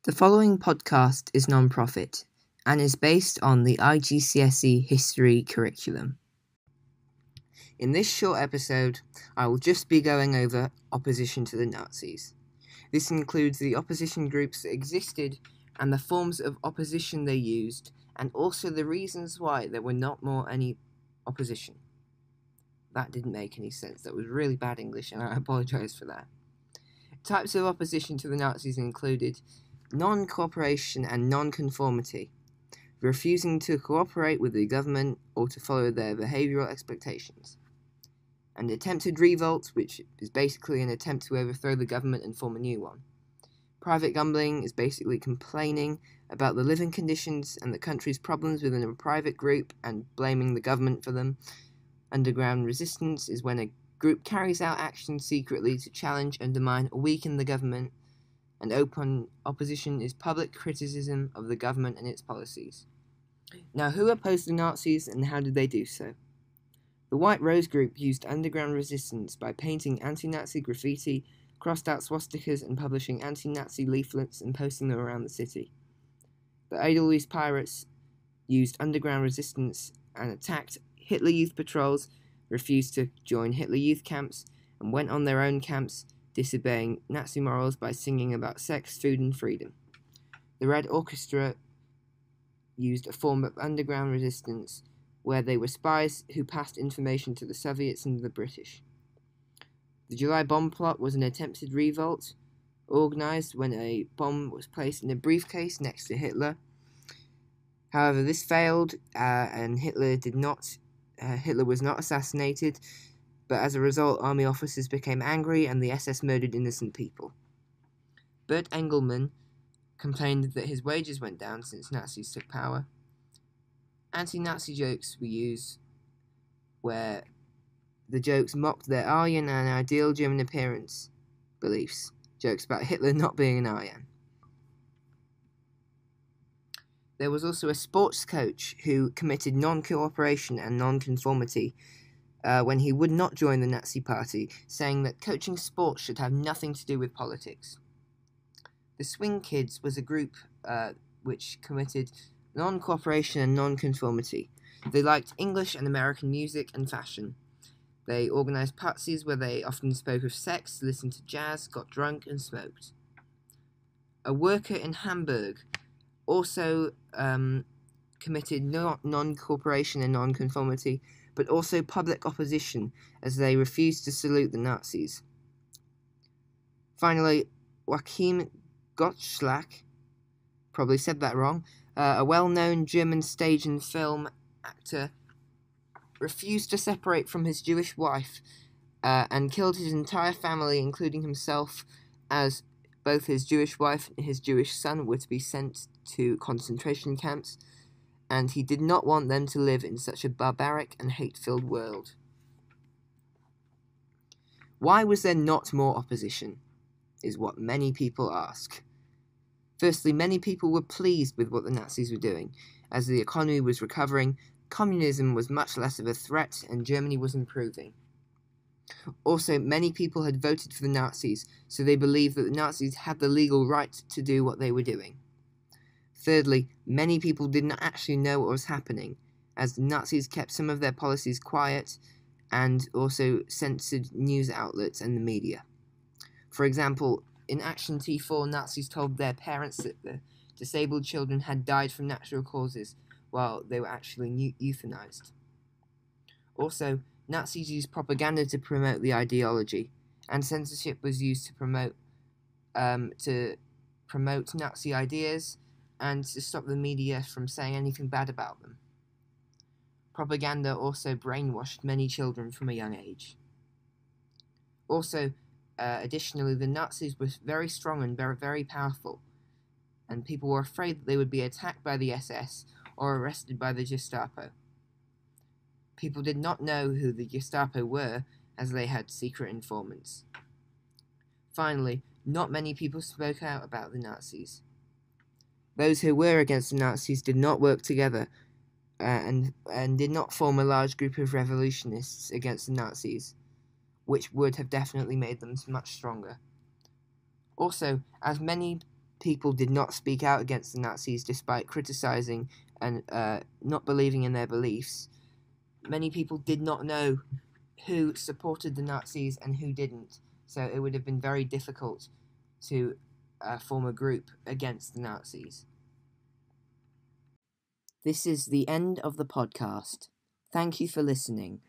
The following podcast is non-profit and is based on the IGCSE history curriculum. In this short episode, I will just be going over opposition to the Nazis. This includes the opposition groups that existed and the forms of opposition they used, and also the reasons why there were not more any opposition. That didn't make any sense. That was really bad English, and I apologise for that. Types of opposition to the Nazis included non-cooperation and non-conformity, refusing to cooperate with the government or to follow their behavioural expectations. And attempted revolt, which is basically an attempt to overthrow the government and form a new one. Private grumbling is basically complaining about the living conditions and the country's problems within a private group and blaming the government for them. Underground resistance is when a group carries out actions secretly to challenge, undermine, or weaken the government. And open opposition is public criticism of the government and its policies. Now, who opposed the Nazis and how did they do so? The White Rose Group used underground resistance by painting anti-Nazi graffiti, crossed out swastikas, and publishing anti-Nazi leaflets and posting them around the city. The Edelweiss Pirates used underground resistance and attacked Hitler Youth patrols, refused to join Hitler Youth camps, and went on their own camps, disobeying Nazi morals by singing about sex, food, and freedom. The Red Orchestra used a form of underground resistance where they were spies who passed information to the Soviets and the British. The July bomb plot was an attempted revolt, organised when a bomb was placed in a briefcase next to Hitler. However, this failed, and Hitler was not assassinated, but as a result, army officers became angry and the SS murdered innocent people. Bert Engelmann complained that his wages went down since Nazis took power. Anti-Nazi jokes were used where the jokes mocked their Aryan and ideal German appearance beliefs, jokes about Hitler not being an Aryan. There was also a sports coach who committed non-cooperation and non-conformity when he would not join the Nazi Party, saying that coaching sports should have nothing to do with politics. The Swing Kids was a group which committed non-cooperation and non-conformity. They liked English and American music and fashion. They organised parties where they often spoke of sex, listened to jazz, got drunk, and smoked. A worker in Hamburg also committed non-cooperation and non-conformity, but also public opposition, as they refused to salute the Nazis. Finally, Joachim Gottschalk, probably said that wrong, a well-known German stage and film actor, refused to separate from his Jewish wife and killed his entire family, including himself, as both his Jewish wife and his Jewish son were to be sent to concentration camps, and he did not want them to live in such a barbaric and hate-filled world. Why was there not more opposition, is what many people ask. Firstly, many people were pleased with what the Nazis were doing. As the economy was recovering, communism was much less of a threat and Germany was improving. Also, many people had voted for the Nazis, so they believed that the Nazis had the legal right to do what they were doing. Thirdly, many people did not actually know what was happening, as the Nazis kept some of their policies quiet and also censored news outlets and the media. For example, in Action T4, Nazis told their parents that the disabled children had died from natural causes, while they were actually euthanized. Also, Nazis used propaganda to promote the ideology, and censorship was used to promote Nazi ideas and to stop the media from saying anything bad about them. Propaganda also brainwashed many children from a young age. Also, additionally, the Nazis were very strong and very, very powerful, and people were afraid that they would be attacked by the SS or arrested by the Gestapo. People did not know who the Gestapo were, as they had secret informants. Finally, not many people spoke out about the Nazis. Those who were against the Nazis did not work together and did not form a large group of revolutionists against the Nazis, which would have definitely made them much stronger. Also, as many people did not speak out against the Nazis despite criticizing and not believing in their beliefs, many people did not know who supported the Nazis and who didn't. So it would have been very difficult to form a group against the Nazis. This is the end of the podcast. Thank you for listening.